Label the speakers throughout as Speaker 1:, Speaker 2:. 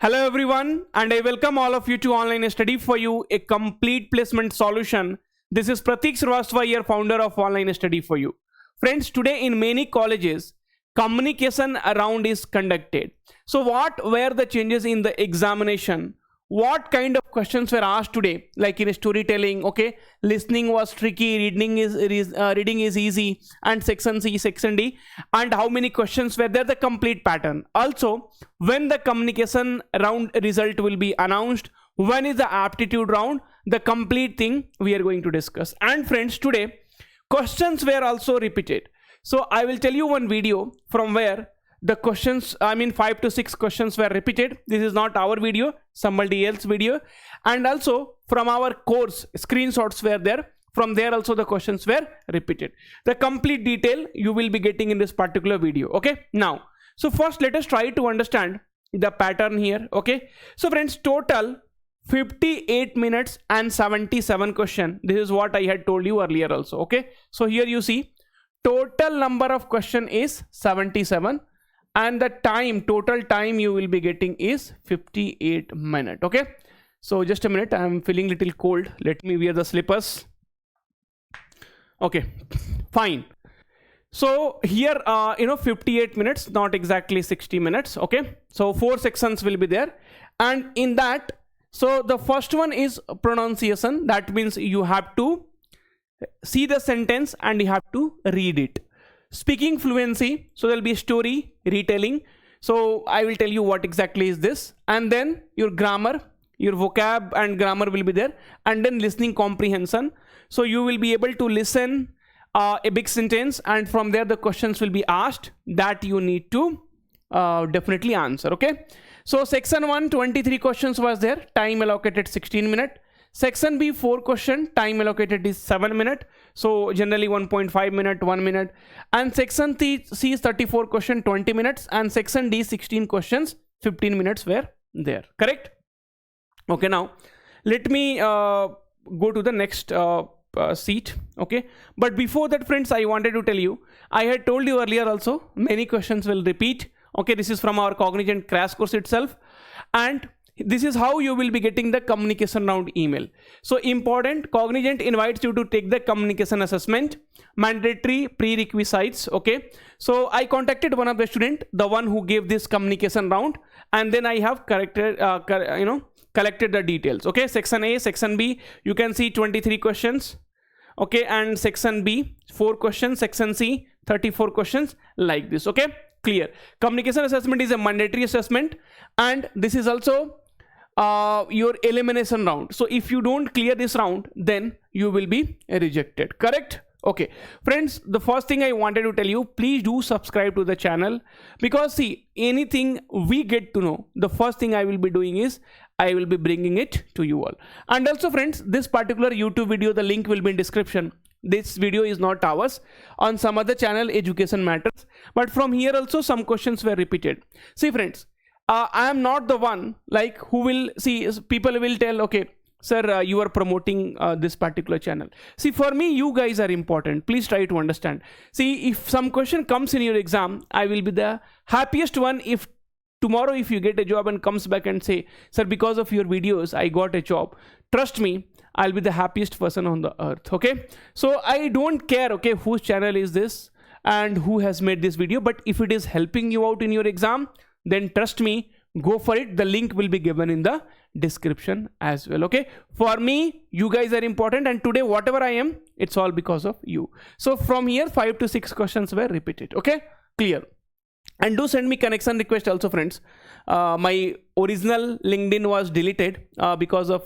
Speaker 1: Hello everyone, and I welcome all of you to Online Study for You, a complete placement solution. This is Pratik Srivastava here, founder of Online Study for You. Friends, today in many colleges, communication round is conducted. So what were the changes in the examination? What kind of questions were asked today? Like in storytelling, okay, listening was tricky, reading is easy, and section C, section D, and how many questions were there? The complete pattern. Also, when the communication round result will be announced, when is the aptitude round? The complete thing we are going to discuss. And friends, today questions were also repeated. So I will tell you one video from where the questions, 5 to 6 questions were repeated. This is not our video, somebody else's video. And also from our course, screenshots were there. From there also the questions were repeated. The complete detail you will be getting in this particular video. Okay. Now, so first let us try to understand the pattern here. Okay. So friends, total 58 minutes and 77 question. This is what I had told you earlier also. Okay. So here you see total number of question is 77. And the total time you will be getting is 58 minutes. Okay. So just a minute, I am feeling little cold. Let me wear the slippers. Okay, fine. So here, 58 minutes, not exactly 60 minutes. Okay. So 4 sections will be there. And in that, so the first one is pronunciation. That means you have to see the sentence and you have to read it. Speaking fluency, so there will be story, retelling. So I will tell you what exactly is this. And then your grammar, your vocab and grammar will be there. And then listening comprehension. So you will be able to listen a big sentence, and from there the questions will be asked that you need to definitely answer. Okay. So section 1, 23 questions was there. Time allocated 16 minutes. Section B, 4 question, time allocated is 7 minutes. So generally 1.5 minute, 1 minute. And section C is 34 question, 20 minutes. And section D, 16 questions, 15 minutes were there. Correct? Okay, now let me go to the next sheet. Okay. But before that, friends, I wanted to tell you, I had told you earlier also, many questions will repeat. Okay, this is from our Cognizant crash course itself. And this is how you will be getting the communication round email. So important, Cognizant invites you to take the communication assessment, mandatory prerequisites. Okay. So I contacted one of the student, the one who gave this communication round, and then I have collected the details. Okay. Section A, section B, you can see 23 questions. Okay. And section B, 4 questions, section C, 34 questions, like this. Okay. Clear. Communication assessment is a mandatory assessment, and this is also your elimination round. So if you don't clear this round, then you will be rejected. Correct? Okay, friends, the first thing I wanted to tell you, please do subscribe to the channel, because see, anything we get to know, the first thing I will be doing is I will be bringing it to you all. And also friends, this particular YouTube video, the link will be in description. This video is not ours, on some other channel, Education Matters, but from here also some questions were repeated. See friends, I am not the one like who will see, people will tell, okay sir, you are promoting this particular channel. See, for me, you guys are important. Please try to understand. See, if some question comes in your exam, I will be the happiest one if tomorrow if you get a job and comes back and say, sir, because of your videos I got a job. Trust me, I'll be the happiest person on the earth. Okay, so I don't care, okay, whose channel is this and who has made this video, but if it is helping you out in your exam, then trust me, go for it. The link will be given in the description as well. Okay, for me, you guys are important, and today whatever I am, it's all because of you. So from here 5 to 6 questions were repeated. Okay, clear. And do send me connection request also, friends. My original LinkedIn was deleted because of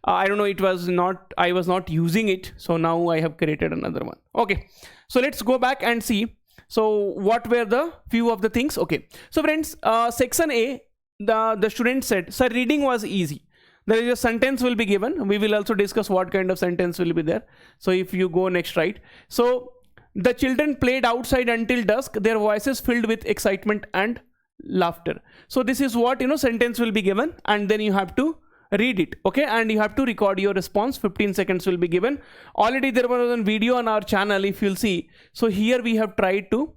Speaker 1: I don't know, I was not using it, so now I have created another one. Okay, so let's go back and see. So what were the few of the things? Okay, so friends, section A, the student said, sir, reading was easy. There is a sentence will be given. We will also discuss what kind of sentence will be there. So if you go next, right? So the children played outside until dusk, their voices filled with excitement and laughter. So this is what, sentence will be given, and then you have to read it. Okay, and you have to record your response. 15 seconds will be given. Already there was a video on our channel, if you'll see. So here we have tried to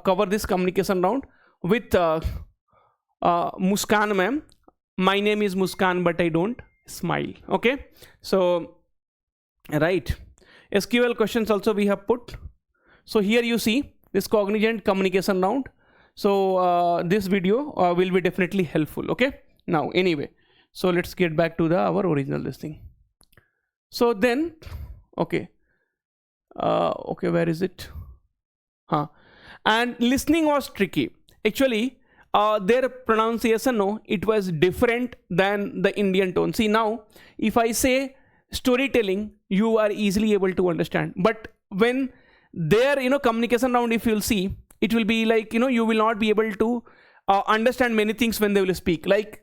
Speaker 1: cover this communication round with Muskan ma'am, my name is Muskan but I don't smile. Okay, so right, SQL questions also we have put. So here you see this Cognizant communication round. So this video will be definitely helpful. Okay, now anyway, so let's get back to our original this thing. So then, okay, okay, where is it? And listening was tricky actually. Their pronunciation, no, it was different than the Indian tone. See, now if I say storytelling, you are easily able to understand, but when their communication round, if you'll see, it will be like you will not be able to understand many things when they will speak. Like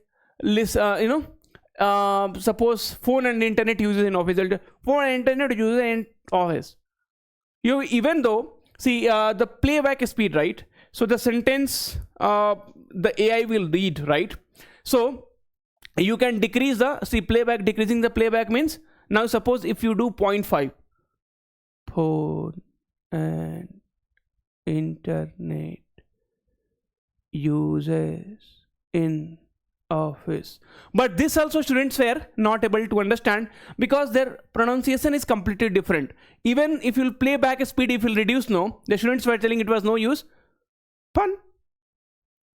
Speaker 1: suppose phone and internet uses in office, phone and internet uses in office. You, even though, see, the playback speed, right? So the sentence the AI will read, right? So you can decrease the, see, playback. Decreasing the playback means, now suppose if you do 0.5, phone and internet uses in office, but this also students were not able to understand because their pronunciation is completely different. Even if you'll play back speed, if you'll reduce, no, the students were telling it was no use. Fun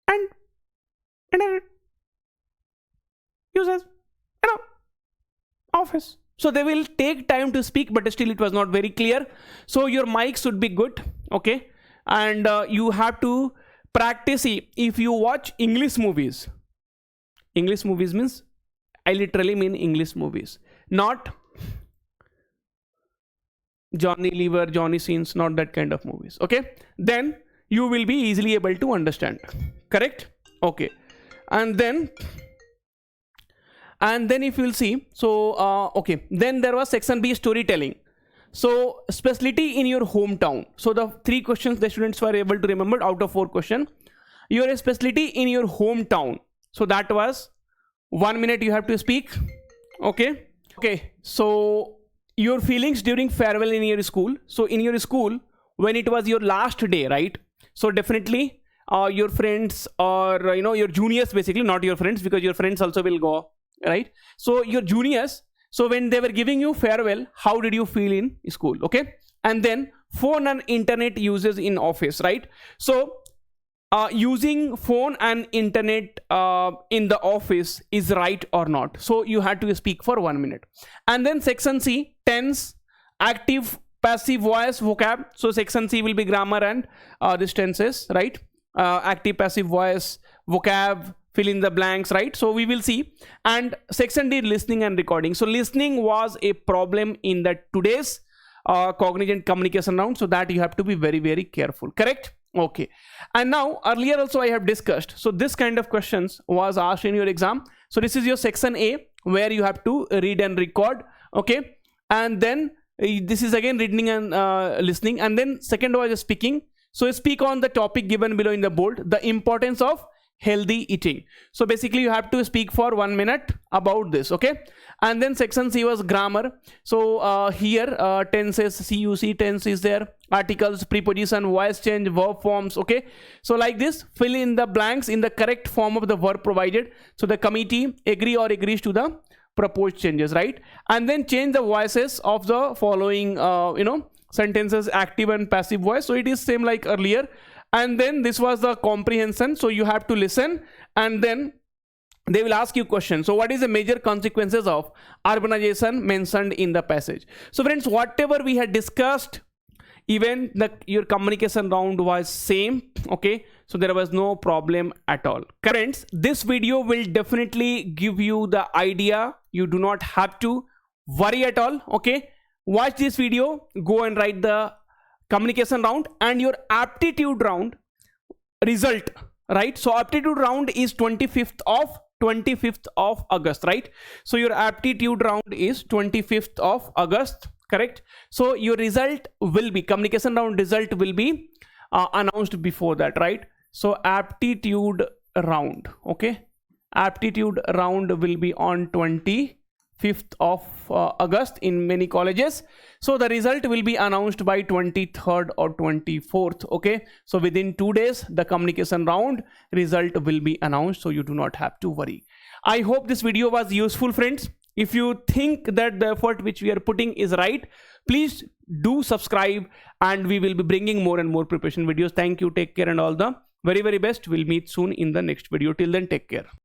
Speaker 1: and internet uses office. So they will take time to speak, but still it was not very clear. So your mic should be good, okay? And you have to practice. If you watch English movies means, I literally mean English movies, not Johnny Lever, Johnny Sins, not that kind of movies, okay? Then you will be easily able to understand, correct? Okay, and then if you'll see, so okay, then there was section B, storytelling. So specialty in your hometown. So the 3 questions the students were able to remember out of 4 questions. Your specialty in your hometown, so that was 1 minute you have to speak. Okay, so your feelings during farewell in your school. So in your school, when it was your last day, right? So definitely your friends, or your juniors, basically not your friends, because your friends also will go, right? So your juniors, so when they were giving you farewell, how did you feel in school? Okay, and then phone and internet uses in office, right? So using phone and internet in the office is right or not? So you had to speak for 1 minute. And then section C, tense, active, passive voice, vocab. So section C will be grammar and this tenses, right? Active, passive voice, vocab, fill in the blanks, right? So we will see. And section D, listening and recording. So listening was a problem in the today's Cognizant communication round, so that you have to be very, very careful, correct? Okay, and now earlier also I have discussed, so this kind of questions was asked in your exam. So this is your section A, where you have to read and record, okay? And then this is again reading and listening. And then second was speaking. So speak on the topic given below in the bold, the importance of healthy eating. So basically you have to speak for 1 minute about this, okay? And then section C was grammar. So here tenses, CUC, tense is there, articles, preposition, voice change, verb forms, okay? So like this, fill in the blanks in the correct form of the verb provided. So the committee agree or agrees to the proposed changes, right? And then change the voices of the following sentences, active and passive voice. So it is same like earlier. And then this was the comprehension. So you have to listen, and then they will ask you questions. So what is the major consequences of urbanization mentioned in the passage? So friends, whatever we had discussed, even your communication round was same, okay? So there was no problem at all. Friends, this video will definitely give you the idea. You do not have to worry at all, okay? Watch this video, go and write the communication round and your aptitude round result, right? So aptitude round is 25th of August, right? So your aptitude round is 25th of August, correct? So your result will be, communication round result will be announced before that, right? So aptitude round, okay? Aptitude round will be on 25th 5th of August in many colleges. So the result will be announced by 23rd or 24th. Okay, so within 2 days the communication round result will be announced, so you do not have to worry. I hope this video was useful, friends. If you think that the effort which we are putting is right, please do subscribe, and we will be bringing more and more preparation videos. Thank you, take care, and all the very best. We'll meet soon in the next video. Till then, take care.